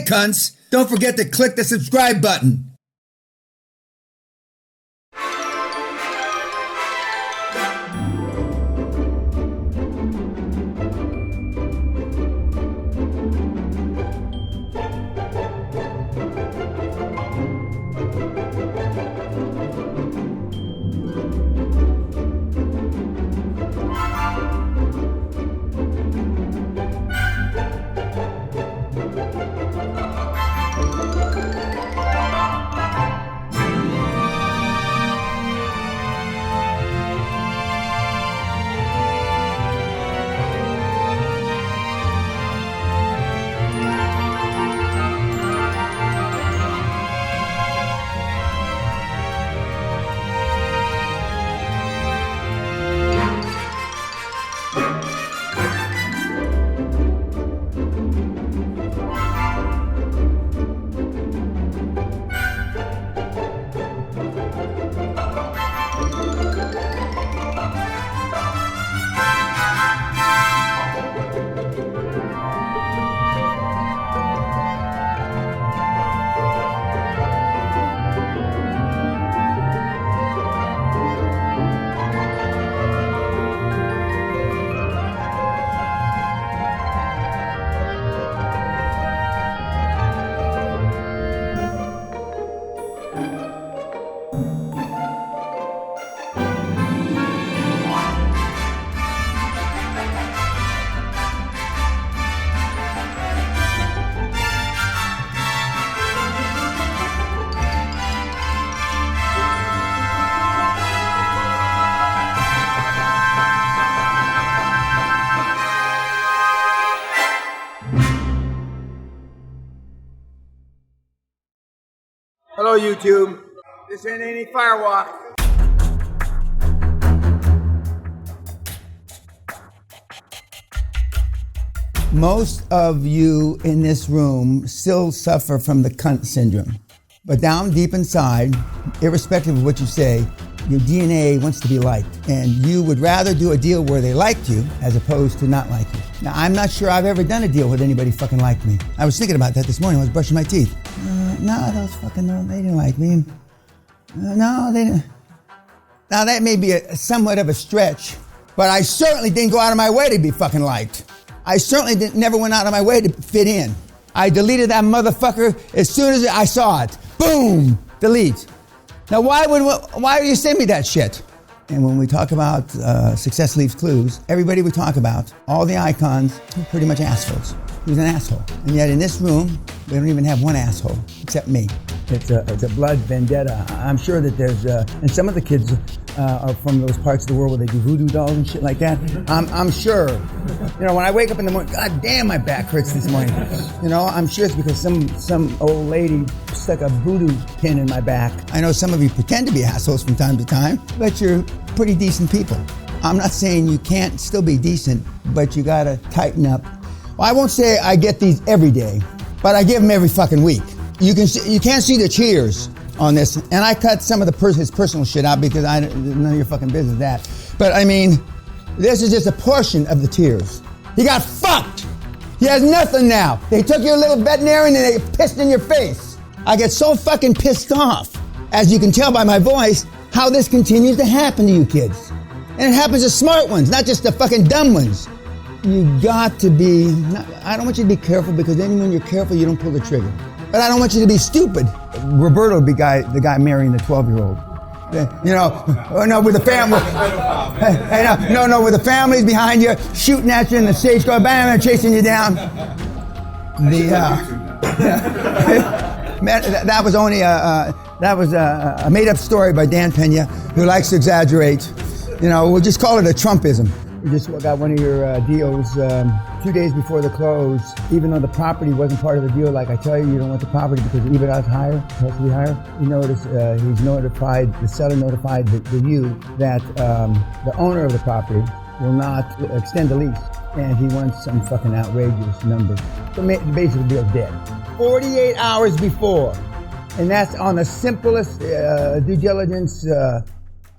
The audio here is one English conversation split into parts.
hey cunts, don't forget to click the subscribe button. Hello, YouTube. This ain't any firewalk. Most of you in this room still suffer from the cunt syndrome. But down deep inside, irrespective of what you say, your DNA wants to be liked. And you would rather do a deal where they liked you as opposed to not like you. Now, I'm not sure I've ever done a deal with anybody fucking like me. I was thinking about that this morning. I was brushing my teeth. No, they didn't like me. No, they didn't. Now, that may be somewhat of a stretch, but I certainly didn't go out of my way to be fucking liked. I certainly never went out of my way to fit in. I deleted that motherfucker as soon as I saw it. Boom! Delete. Now, why would you send me that shit? And when we talk about Success Leaves Clues, everybody we talk about, all the icons, are pretty much assholes. He was an asshole. And yet in this room, we don't even have one asshole, except me. It's a blood vendetta. I'm sure that there's, and some of the kids are from those parts of the world where they do voodoo dolls and shit like that. I'm sure. You know, when I wake up in the morning, God damn, my back hurts this morning. You know, I'm sure it's because some old lady stuck a voodoo pin in my back. I know some of you pretend to be assholes from time to time, but you're pretty decent people. I'm not saying you can't still be decent, but you gotta tighten up. Well, I won't say I get these every day, but I give them every fucking week. You can't see the cheers on this, and I cut some of his personal shit out because none of your fucking business that. But I mean, this is just a portion of the tears. He got fucked. He has nothing now. They took your little veterinarian and they pissed in your face. I get so fucking pissed off, as you can tell by my voice, how this continues to happen to you kids. And it happens to smart ones, not just the fucking dumb ones. You got to be, I don't want you to be careful because then when you're careful, you don't pull the trigger. But I don't want you to be stupid. Roberto would be the guy marrying the 12-year-old. You know, no, with the family. No, with the families behind you, shooting at you in the stage car, bam, chasing you down. That was only a made-up story by Dan Peña, who likes to exaggerate. You know, we'll just call it a Trumpism. We just got one of your deals 2 days before the close, even though the property wasn't part of the deal. Like I tell you, you don't want the property because the EBITDA is higher, it has to be higher. You notice the seller notified you that the owner of the property will not extend the lease. And he wants some fucking outrageous number. So basically the deal's dead. 48 hours before. And that's on the simplest due diligence.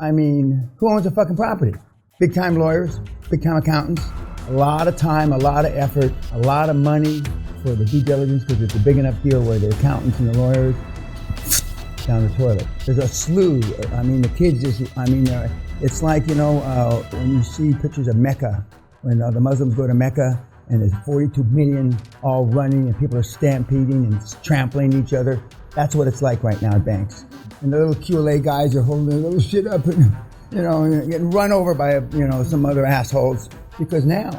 I mean, who owns the fucking property? Big time lawyers, big time accountants, a lot of time, a lot of effort, a lot of money for the due diligence because it's a big enough deal where the accountants and the lawyers down the toilet. There's a slew. I mean, the kids just, it's like, when you see pictures of Mecca, when the Muslims go to Mecca and there's 42 million all running and people are stampeding and trampling each other. That's what it's like right now at banks. And the little QLA guys are holding their little shit up and, getting run over by, some other assholes. Because now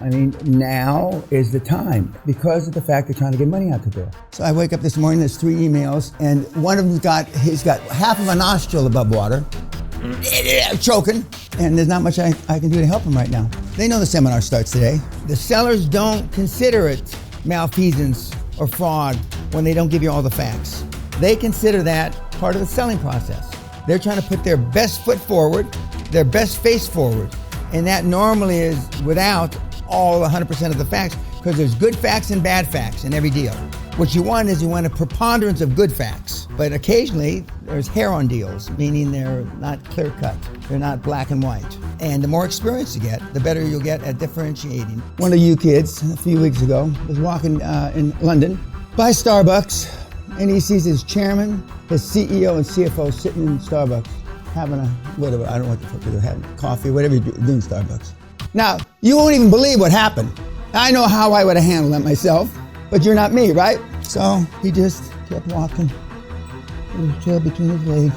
is the time because of the fact they're trying to get money out the door. So I wake up this morning, there's 3 emails, and one of them's he's got half of a nostril above water, choking, and there's not much I can do to help him right now. They know the seminar starts today. The sellers don't consider it malfeasance or fraud when they don't give you all the facts. They consider that part of the selling process. They're trying to put their best foot forward, their best face forward. And that normally is without all 100% of the facts, because there's good facts and bad facts in every deal. What you want a preponderance of good facts. But occasionally, there's hair on deals, meaning they're not clear cut. They're not black and white. And the more experience you get, the better you'll get at differentiating. One of you kids, a few weeks ago, was walking in London by Starbucks, and he sees his chairman, his CEO, and CFO sitting in Starbucks, having whatever, I don't know what the fuck they're having, coffee, whatever you do in Starbucks. Now, you won't even believe what happened. I know how I would have handled that myself, but you're not me, right? So he just kept walking, with his tail between his legs,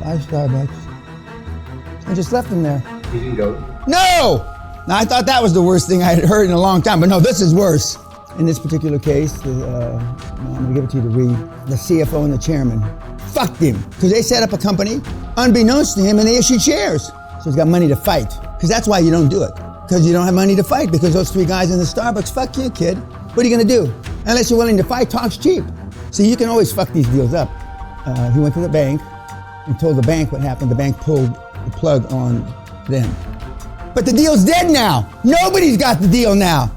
by Starbucks, and just left him there. Did he go? No! Now, I thought that was the worst thing I had heard in a long time, but no, this is worse. In this particular case, I'm gonna give it to you to read, the CFO and the chairman fucked him, because they set up a company unbeknownst to him and they issued shares. So he's got money to fight, because that's why you don't do it. Because you don't have money to fight, because those 3 guys in the Starbucks, fuck you, kid. What are you gonna do? Unless you're willing to fight, talk's cheap. So you can always fuck these deals up. He went to the bank and told the bank what happened. The bank pulled the plug on them. But the deal's dead now. Nobody's got the deal now.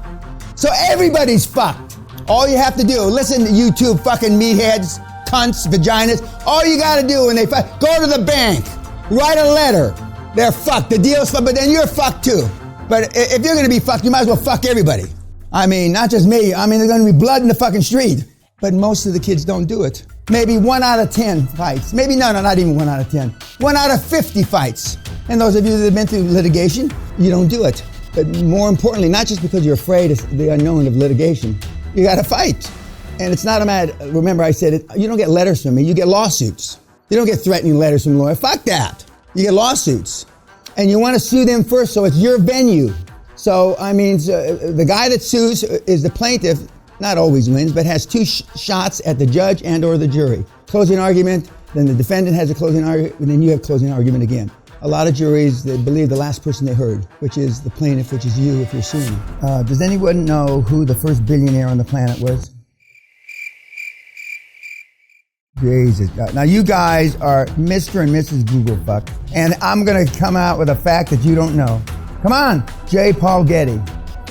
So everybody's fucked. All you have to do, listen to YouTube fucking meatheads, cunts, vaginas. All you gotta do when they fight, go to the bank, write a letter. They're fucked. The deal's fucked, but then you're fucked too. But if you're gonna be fucked, you might as well fuck everybody. Not just me. There's gonna be blood in the fucking street. But most of the kids don't do it. Maybe 1 out of 10 fights. Maybe no, not even 1 out of 10. 1 out of 50 fights. And those of you that have been through litigation, you don't do it. But more importantly, not just because you're afraid of the unknown of litigation, you gotta fight. And it's not a matter, remember I said it, you don't get letters from me, you get lawsuits. You don't get threatening letters from a lawyer. Fuck that. You get lawsuits. And you want to sue them first, so it's your venue. So, the guy that sues is the plaintiff, not always wins, but has 2 shots at the judge and or the jury. Closing argument, then the defendant has a closing argument, and then you have closing argument again. A lot of juries, they believe the last person they heard, which is the plaintiff, which is you if you're suing. Does anyone know who the first billionaire on the planet was? Jesus. Now you guys are Mr. and Mrs. Google fuck. And I'm going to come out with a fact that you don't know. Come on, J. Paul Getty.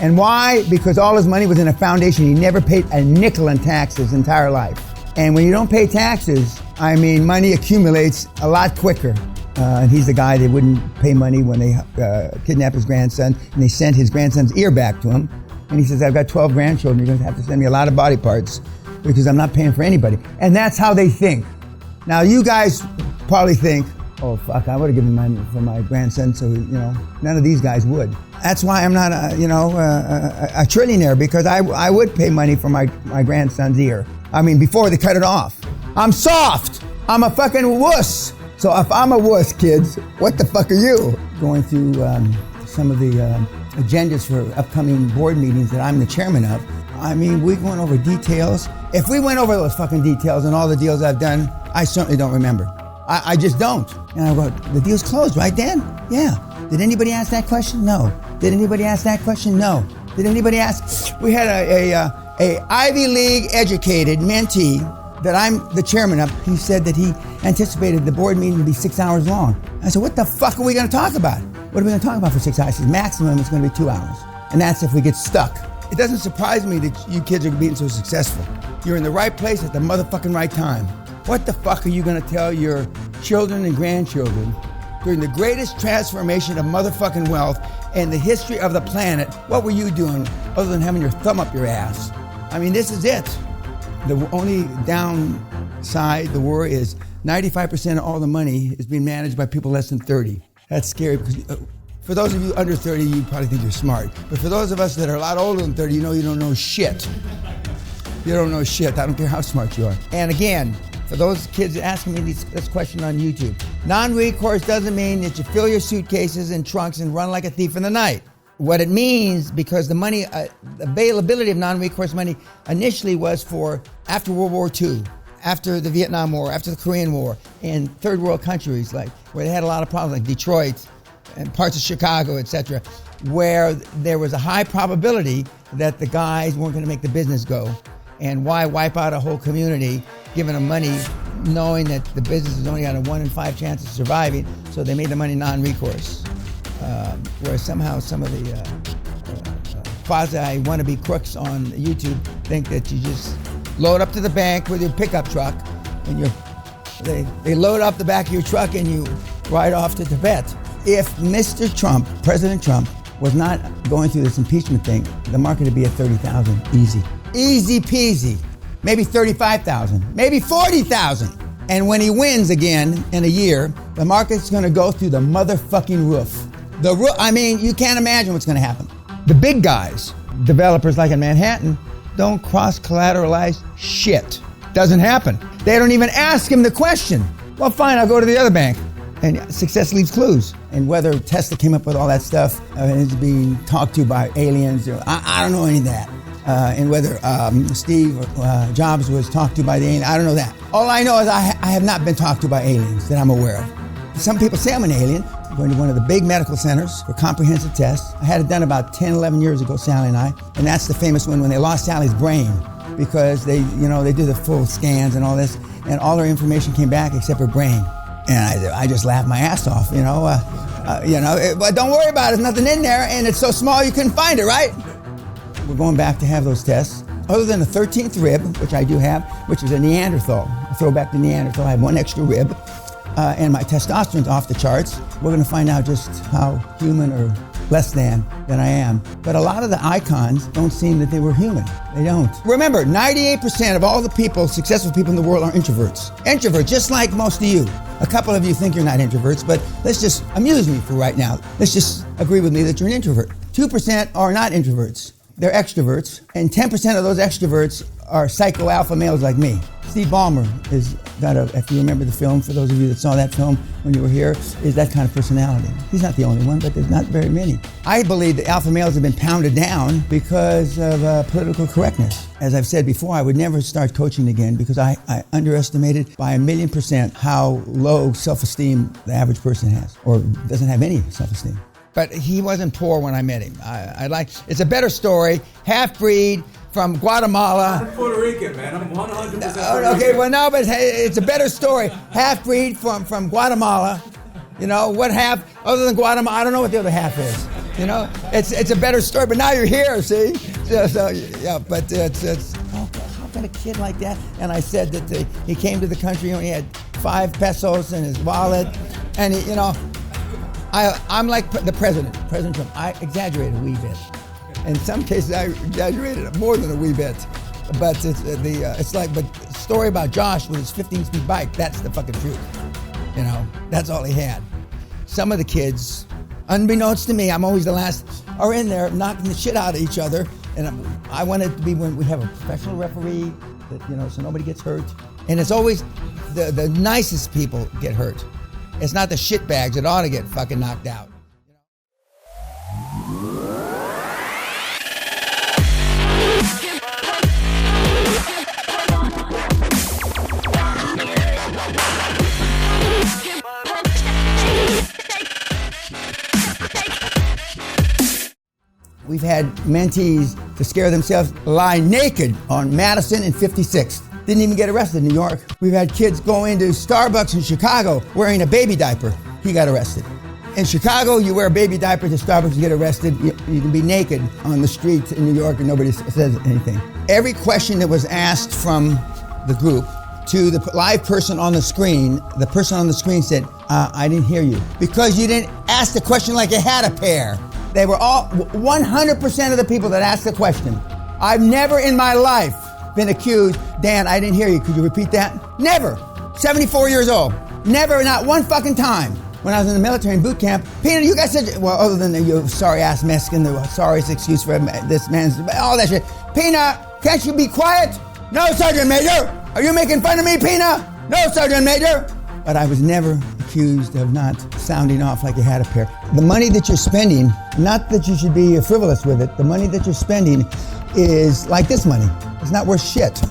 And why? Because all his money was in a foundation. He never paid a nickel in taxes his entire life. And when you don't pay taxes, money accumulates a lot quicker. And he's the guy that wouldn't pay money when they kidnapped his grandson, and they sent his grandson's ear back to him. And he says, I've got 12 grandchildren, you're going to have to send me a lot of body parts because I'm not paying for anybody. And that's how they think. Now, you guys probably think, oh, fuck, I would have given money for my grandson, so, none of these guys would. That's why I'm not, a trillionaire, because I would pay money for my grandson's ear. Before they cut it off. I'm soft. I'm a fucking wuss. So if I'm a wuss, kids, what the fuck are you? Going through some of the agendas for upcoming board meetings that I'm the chairman of. We're going over details. If we went over those fucking details and all the deals I've done, I certainly don't remember. I just don't. And I go, the deal's closed, right, Dan? Yeah. Did anybody ask that question? No. Did anybody ask that question? No. Did anybody ask? We had a Ivy League educated mentee that I'm the chairman of. He said that he anticipated the board meeting to be 6 hours long. I said, what the fuck are we going to talk about? What are we going to talk about for 6 hours? He said, maximum is going to be 2 hours. And that's if we get stuck. It doesn't surprise me that you kids are being so successful. You're in the right place at the motherfucking right time. What the fuck are you going to tell your children and grandchildren during the greatest transformation of motherfucking wealth in the history of the planet, what were you doing other than having your thumb up your ass? I mean, this is it. The only downside, the worry is 95% of all the money is being managed by people less than 30. That's scary because for those of you under 30, you probably think you're smart. But for those of us that are a lot older than 30, you know you don't know shit. You don't know shit. I don't care how smart you are. And again, for those kids asking me this question on YouTube, non-recourse doesn't mean that you fill your suitcases and trunks and run like a thief in the night. What it means, because the money, availability of non-recourse money initially was for after World War II, after the Vietnam War, after the Korean War, in third world countries like where they had a lot of problems, like Detroit and parts of Chicago, etc., where there was a high probability that the guys weren't going to make the business go. And why wipe out a whole community, giving them money, knowing that the business has only got a 1 in 5 chance of surviving, so they made the money non-recourse. Whereas somehow some of the quasi-wannabe crooks on YouTube think that you just load up to the bank with your pickup truck, and they load up the back of your truck and you ride off to Tibet. If Mr. Trump, President Trump, was not going through this impeachment thing, the market would be at 30,000, easy. Easy peasy. Maybe 35,000, maybe 40,000. And when he wins again in a year, the market's gonna go through the motherfucking roof. I mean, you can't imagine what's gonna happen. The big guys, developers like in Manhattan, don't cross-collateralize shit. Doesn't happen. They don't even ask him the question. Well, fine, I'll go to the other bank. And success leaves clues. And whether Tesla came up with all that stuff and is being talked to by aliens, I don't know any of that. And whether Steve Jobs was talked to by the alien, I don't know that. All I know is I have not been talked to by aliens that I'm aware of. Some people say I'm an alien. I'm going to one of the big medical centers for comprehensive tests. I had it done about 10, 11 years ago, Sally and I. And that's the famous one when they lost Sally's brain because they do the full scans and all this, and all their information came back except her brain. And I just laughed my ass off, but don't worry about it, there's nothing in there, and it's so small you couldn't find it, right? We're going back to have those tests. Other than the 13th rib, which I do have, which is a Neanderthal, a throwback to Neanderthal, I have one extra rib, and my testosterone's off the charts. We're gonna find out just how human or less than I am. But a lot of the icons don't seem that they were human. They don't. Remember, 98% of all the people, successful people in the world, are introverts. Introverts, just like most of you. A couple of you think you're not introverts, but let's just amuse me for right now. Let's just agree with me that you're an introvert. 2% are not introverts. They're extroverts, and 10% of those extroverts are psycho-alpha males like me. Steve Ballmer is got if you remember the film, for those of you that saw that film when you were here, is that kind of personality. He's not the only one, but there's not very many. I believe that alpha males have been pounded down because of political correctness. As I've said before, I would never start coaching again because I underestimated by 1,000,000% how low self-esteem the average person has, or doesn't have any self-esteem. But he wasn't poor when I met him. It's a better story. Half-breed from Guatemala. I'm Puerto Rican, man. I'm 100% Puerto Rican. Okay, well, no, but hey, it's a better story. Half-breed from Guatemala. You know, what half, other than Guatemala, I don't know what the other half is. You know, it's a better story, but now you're here, see? But it's how can a kid like that? And I said that he came to the country and he had 5 pesos in his wallet, and I'm like the President Trump. I exaggerated a wee bit. In some cases, I exaggerated it more than a wee bit. But but the story about Josh with his 15-speed bike, that's the fucking truth. You know, that's all he had. Some of the kids, unbeknownst to me, I'm always the last, are in there knocking the shit out of each other. And I want it to be when we have a professional referee, that, so nobody gets hurt. And it's always the nicest people get hurt. It's not the shitbags that ought to get fucking knocked out. We've had mentees to scare themselves lie naked on Madison and 56th. Didn't even get arrested in New York. We've had kids go into Starbucks in Chicago wearing a baby diaper. He got arrested. In Chicago, you wear a baby diaper to Starbucks, you get arrested. You can be naked on the street in New York and nobody says anything. Every question that was asked from the group to the live person on the screen, the person on the screen said, I didn't hear you. Because you didn't ask the question like you had a pair. They were all, 100% of the people that asked the question. I've never in my life been accused. Dan, I didn't hear you. Could you repeat that? Never. 74 years old. Never, not one fucking time. When I was in the military in boot camp, Peter, you guys said, well, other than the sorry-ass Mexican, the sorriest excuse for this man's, all that shit. Pina, can't you be quiet? No, Sergeant Major. Are you making fun of me, Pina? No, Sergeant Major. But I was never accused of not sounding off like you had a pair. The money that you're spending, not that you should be frivolous with it, the money that you're spending is like this money. It's not worth shit.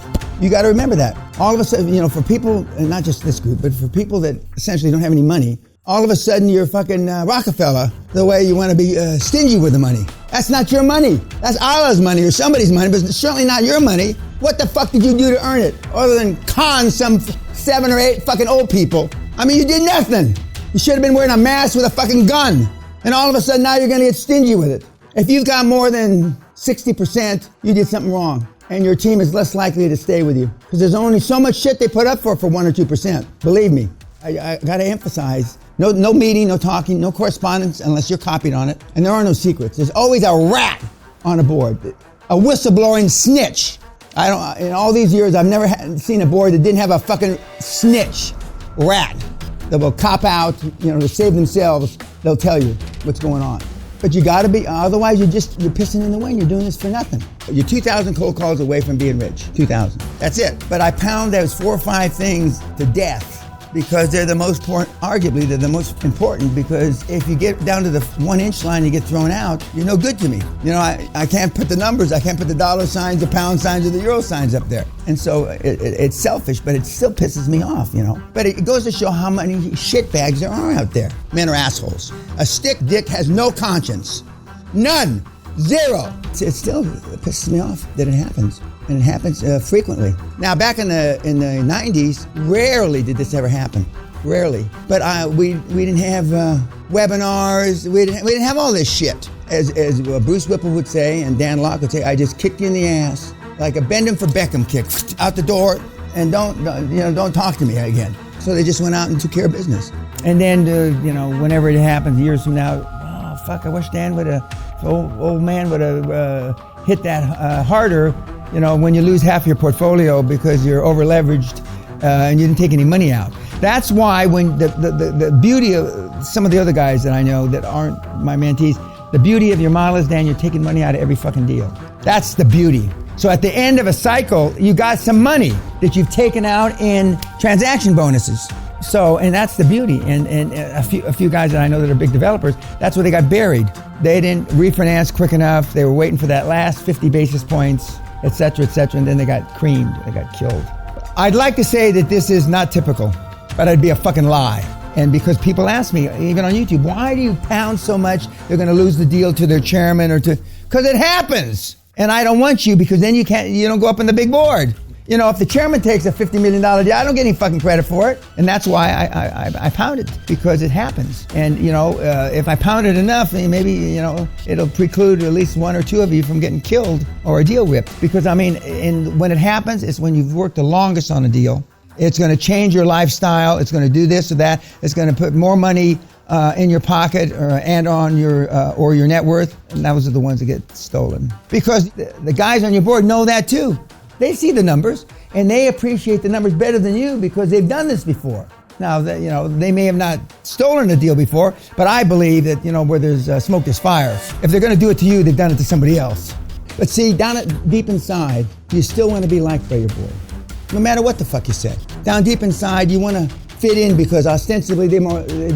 You got to remember that. All of a sudden, for people, and not just this group, but for people that essentially don't have any money, all of a sudden you're fucking Rockefeller the way you want to be stingy with the money. That's not your money. That's Allah's money or somebody's money, but it's certainly not your money. What the fuck did you do to earn it? Other than con some 7 or 8 fucking old people. I mean, you did nothing. You should have been wearing a mask with a fucking gun. And all of a sudden now you're going to get stingy with it. If you've got more than 60%, you did something wrong. And your team is less likely to stay with you. Because there's only so much shit they put up for 1 or 2%. Believe me. I got to emphasize, no meeting, no talking, no correspondence unless you're copied on it. And there are no secrets. There's always a rat on a board, a whistleblowing snitch. In all these years, I've never seen a board that didn't have a fucking snitch rat that will cop out, to save themselves. They'll tell you what's going on. But you got to be, otherwise you're pissing in the wind. You're doing this for nothing. You're 2,000 cold calls away from being rich. 2,000. That's it. But I pound those 4 or 5 things to death because they're the most important, arguably they're the most important, because if you get down to the 1-inch line and you get thrown out, you're no good to me. I can't put the numbers, I can't put the dollar signs, the pound signs, or the euro signs up there. And so it's selfish, but it still pisses me off, But it goes to show how many shitbags there are out there. Men are assholes. A stick dick has no conscience. None. Zero. It still pisses me off that it happens. And it happens frequently. Now, back in the 90s, rarely did this ever happen. Rarely. But we didn't have webinars. We didn't have all this shit. As Bruce Whipple would say, and Dan Locke would say, I just kicked you in the ass like a bend him for Beckham kick, out the door, and don't talk to me again. So they just went out and took care of business. And then, whenever it happens, years from now, oh fuck, I wish Dan would have, old man would have hit that harder. When you lose half your portfolio because you're over leveraged and you didn't take any money out. That's why when the beauty of some of the other guys that I know that aren't my mentees, the beauty of your model is, Dan, you're taking money out of every fucking deal. That's the beauty. So at the end of a cycle, you got some money that you've taken out in transaction bonuses. So, and that's the beauty. And a few guys that I know that are big developers, that's where they got buried. They didn't refinance quick enough. They were waiting for that last 50 basis points, et cetera, and then they got creamed. They got killed. I'd like to say that this is not typical, but it'd be a fucking lie. And because people ask me, even on YouTube, why do you pound so much they're going to lose the deal to their chairman because it happens. And I don't want you, because then you don't go up on the big board. If the chairman takes a $50 million deal, I don't get any fucking credit for it. And that's why I pound it, because it happens. And, if I pound it enough, maybe, it'll preclude at least 1 or 2 of you from getting killed or a deal ripped. Because, when it happens, it's when you've worked the longest on a deal. It's going to change your lifestyle. It's going to do this or that. It's going to put more money in your pocket and on your net worth. And those are the ones that get stolen. Because the guys on your board know that too. They see the numbers, and they appreciate the numbers better than you because they've done this before. Now, they may have not stolen a deal before, but I believe that, where there's smoke, there's fire. If they're going to do it to you, they've done it to somebody else. But see, deep inside, you still want to be liked by your board, no matter what the fuck you say. Down deep inside, you want to fit in because ostensibly they've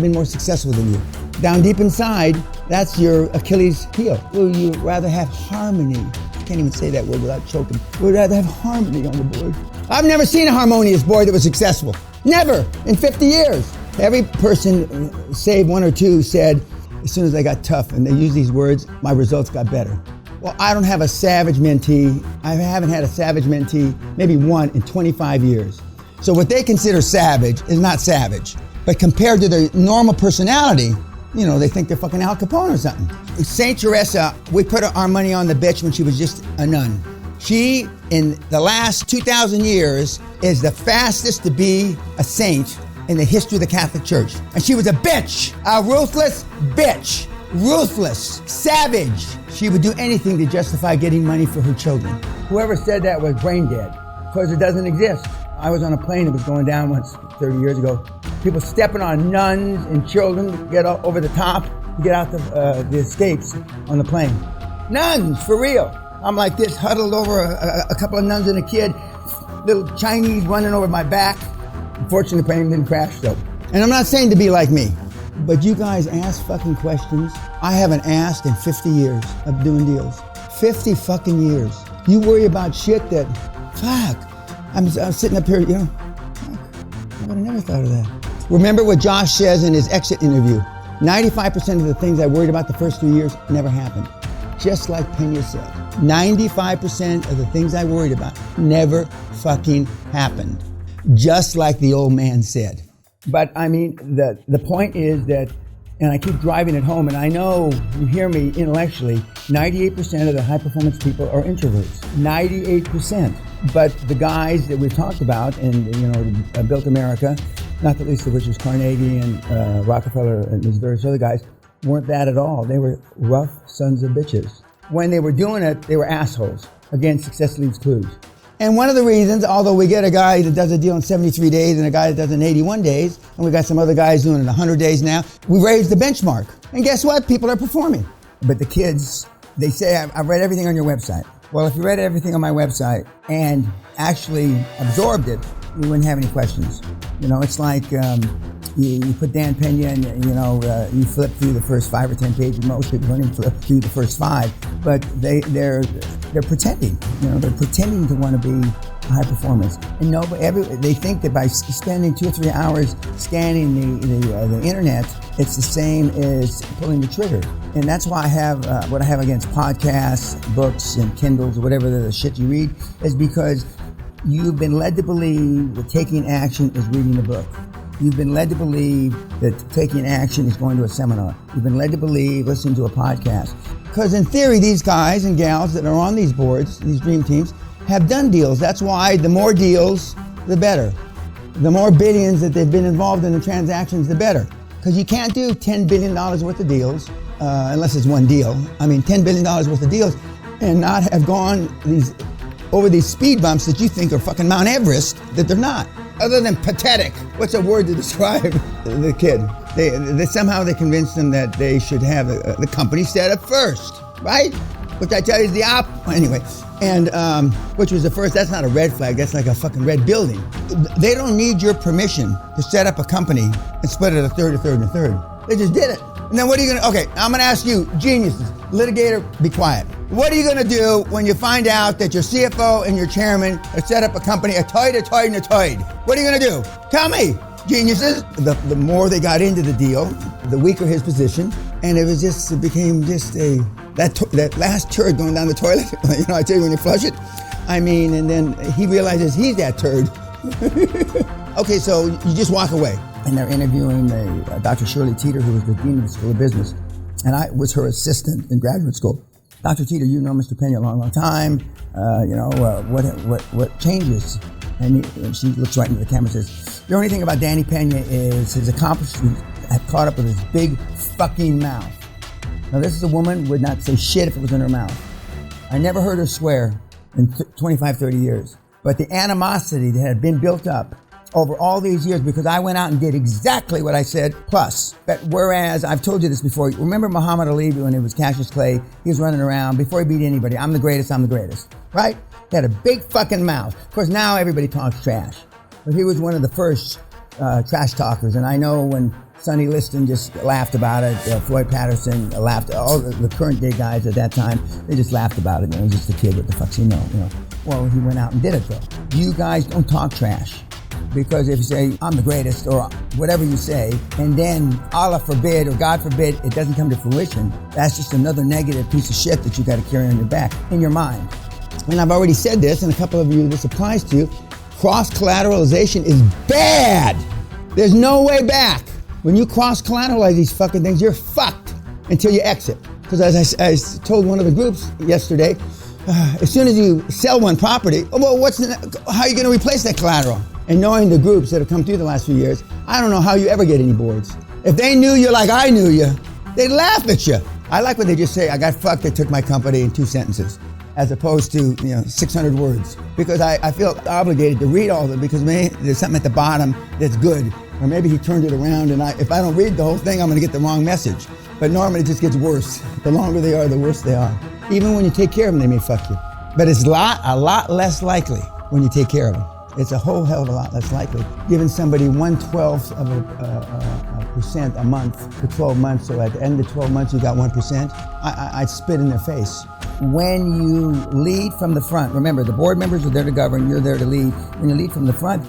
been more successful than you. Down deep inside, that's your Achilles heel. Will you rather have harmony? I can't even say that word without choking. We'd rather have harmony on the board. I've never seen a harmonious board that was successful. Never, in 50 years. Every person, save 1 or 2, said, as soon as I got tough, and they use these words, my results got better. Well, I don't have a savage mentee. I haven't had a savage mentee, maybe 1 in 25 years. So what they consider savage is not savage. But compared to their normal personality, they think they're fucking Al Capone or something. Saint Teresa, we put our money on the bitch when she was just a nun. She, in the last 2,000 years, is the fastest to be a saint in the history of the Catholic Church. And she was a bitch, a ruthless bitch. ruthless, savage. She would do anything to justify getting money for her children. Whoever said that was brain dead, because it doesn't exist. I was on a plane that was going down once 30 years ago. People stepping on nuns and children to get over the top to get out the escapes on the plane. Nuns, for real. I'm like this, huddled over a couple of nuns and a kid, little Chinese running over my back. Unfortunately, the plane didn't crash though. And I'm not saying to be like me, but you guys ask fucking questions I haven't asked in 50 years of doing deals. 50 fucking years. You worry about shit that, fuck. I'm sitting up here, you know, I would have never thought of that. Remember what Josh says in his exit interview. 95% of the things I worried about the first 3 years never happened. Just like Peña said. 95% of the things I worried about never fucking happened. Just like the old man said. But I mean, the point is that, and I keep driving it home, and I know you hear me intellectually, 98% of the high-performance people are introverts. 98%. But the guys that we've talked about and, you know, built America, not the least of which was Carnegie and Rockefeller and these various other guys, weren't that at all. They were rough sons of bitches. When they were doing it, they were assholes. Again, success leaves clues. And one of the reasons, although we get a guy that does a deal in 73 days and a guy that does it in 81 days, and we got some other guys doing it in 100 days now, we raised the benchmark. And guess what? People are performing. But the kids, they say, I've read everything on your website. Well, if you read everything on my website and actually absorbed it, you wouldn't have any questions. You know, it's like you put Dan Peña and, you know, you flip through the first 5 or 10 pages. Most people don't even flip through the first 5. But they're pretending. You know, they're pretending to want to be high performance. And they think that by spending 2 or 3 hours scanning the internet, it's the same as pulling the trigger. And that's why I have what I have against podcasts, books, and Kindles, or whatever the shit you read, is because you've been led to believe that taking action is reading a book. You've been led to believe that taking action is going to a seminar. You've been led to believe listening to a podcast. Because in theory, these guys and gals that are on these boards, these dream teams, have done deals. That's why the more deals, the better. The more billions that they've been involved in the transactions, the better. Because you can't do $10 billion worth of deals, unless it's one deal. I mean, $10 billion worth of deals, and not have gone over these speed bumps that you think are fucking Mount Everest, that they're not. Other than pathetic. What's a word to describe the kid? They somehow they convinced them that they should have the company set up first, right? Which I tell you is the anyway. And which was the first. That's not a red flag. That's like a fucking red building. They don't need your permission to set up a company and split it a third, a third, and a third. They just did it. And then what are you gonna? Okay, I'm gonna ask you, geniuses, litigator, be quiet. What are you gonna do when you find out that your CFO and your chairman have set up a company, a toid, and a toid? What are you gonna do? Tell me, geniuses. The more they got into the deal, the weaker his position, and it became just that last turd going down the toilet. You know, I tell you when you flush it. I mean, and then he realizes he's that turd. Okay, so you just walk away. And they're interviewing Dr. Shirley Teeter, who was the dean of the School of Business. And I was her assistant in graduate school. Dr. Teeter, you know Mr. Peña a long, long time. What changes? And she looks right into the camera and says, the only thing about Danny Peña is his accomplishments have caught up with his big fucking mouth. Now, this is a woman who would not say shit if it was in her mouth. I never heard her swear in 25, 30 years. But the animosity that had been built up over all these years, because I went out and did exactly what I said, plus. But whereas, I've told you this before, remember Muhammad Ali when it was Cassius Clay? He was running around before he beat anybody. I'm the greatest, right? He had a big fucking mouth. Of course, now everybody talks trash. But he was one of the first trash talkers. And I know when Sonny Liston just laughed about it, Floyd Patterson laughed, all the current day guys at that time, they just laughed about it. You know, he's just a kid, what the fuck's he know? You know? Well, he went out and did it though. You guys don't talk trash. Because if you say, I'm the greatest, or whatever you say, and then Allah forbid, or God forbid, it doesn't come to fruition, that's just another negative piece of shit that you got to carry on your back, in your mind. And I've already said this, and a couple of you this applies to, cross-collateralization is bad. There's no way back. When you cross-collateralize these fucking things, you're fucked until you exit. Because as I told one of the groups yesterday, as soon as you sell one property, well, how are you going to replace that collateral? And knowing the groups that have come through the last few years, I don't know how you ever get any boards. If they knew you like I knew you, They laugh at you. I like when they just say, I got fucked, they took my company in 2 sentences, as opposed to 600 words. Because I feel obligated to read all of them because maybe there's something at the bottom that's good. Or maybe he turned it around and if I don't read the whole thing, I'm gonna get the wrong message. But normally it just gets worse. The longer they are, the worse they are. Even when you take care of them, they may fuck you. But it's a lot less likely when you take care of them. It's a whole hell of a lot less likely. Giving somebody 1/12 of a percent a month for 12 months, so at the end of 12 months you got 1%, I'd spit in their face. When you lead from the front, remember the board members are there to govern, you're there to lead. When you lead from the front,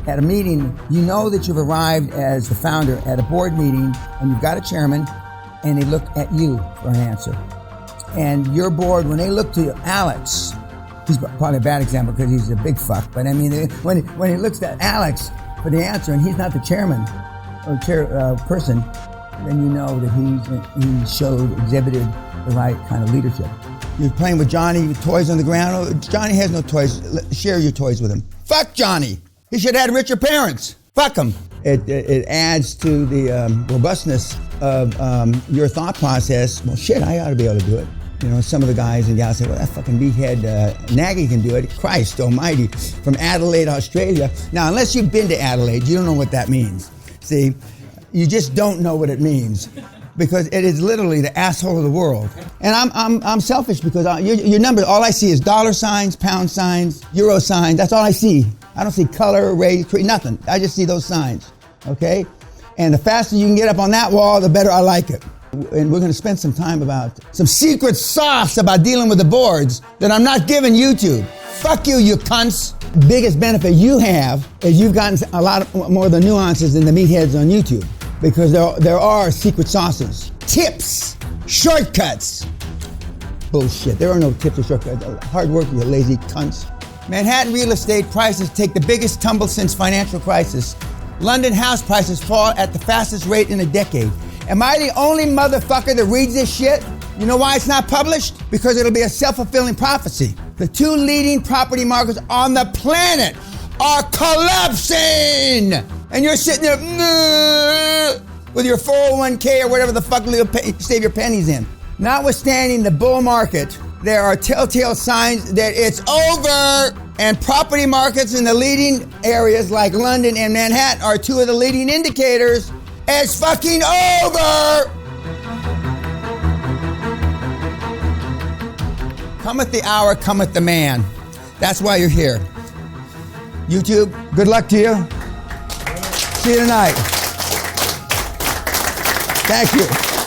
at a meeting, you know that you've arrived as the founder at a board meeting and you've got a chairman and they look at you for an answer. And your board, when they look to Alex, he's probably a bad example because he's a big fuck, but I mean, when he looks at Alex for the answer and he's not the chairman or person, then you know that he exhibited the right kind of leadership. You're playing with Johnny with toys on the ground. Oh, Johnny has no toys. Share your toys with him. Fuck Johnny. He should have had richer parents. Fuck him. It adds to the robustness of your thought process. Well, shit, I ought to be able to do it. Some of the guys and gals say, well, that fucking meathead Nagy can do it. Christ almighty. From Adelaide, Australia. Now, unless you've been to Adelaide, you don't know what that means. See, you just don't know what it means. Because it is literally the asshole of the world. And I'm selfish because your numbers, all I see is dollar signs, pound signs, euro signs. That's all I see. I don't see color, race, creed, nothing. I just see those signs, okay? And the faster you can get up on that wall, the better I like it. And we're going to spend some time about some secret sauce about dealing with the boards that I'm not giving YouTube. Fuck you, you cunts. Biggest benefit you have is you've gotten a lot more of the nuances than the meatheads on YouTube. Because there are secret sauces, tips, shortcuts. Bullshit, there are no tips or shortcuts. Hard work, you lazy cunts. Manhattan real estate prices take the biggest tumble since financial crisis. London house prices fall at the fastest rate in a decade. Am I the only motherfucker that reads this shit? You know why it's not published? Because it'll be a self-fulfilling prophecy. The 2 leading property markets on the planet are collapsing! And you're sitting there with your 401k or whatever the fuck you save your pennies in. Notwithstanding the bull market, there are telltale signs that it's over. And property markets in the leading areas like London and Manhattan are 2 of the leading indicators. It's fucking over! Cometh the hour, cometh the man. That's why you're here. YouTube, good luck to you. See you tonight. Thank you.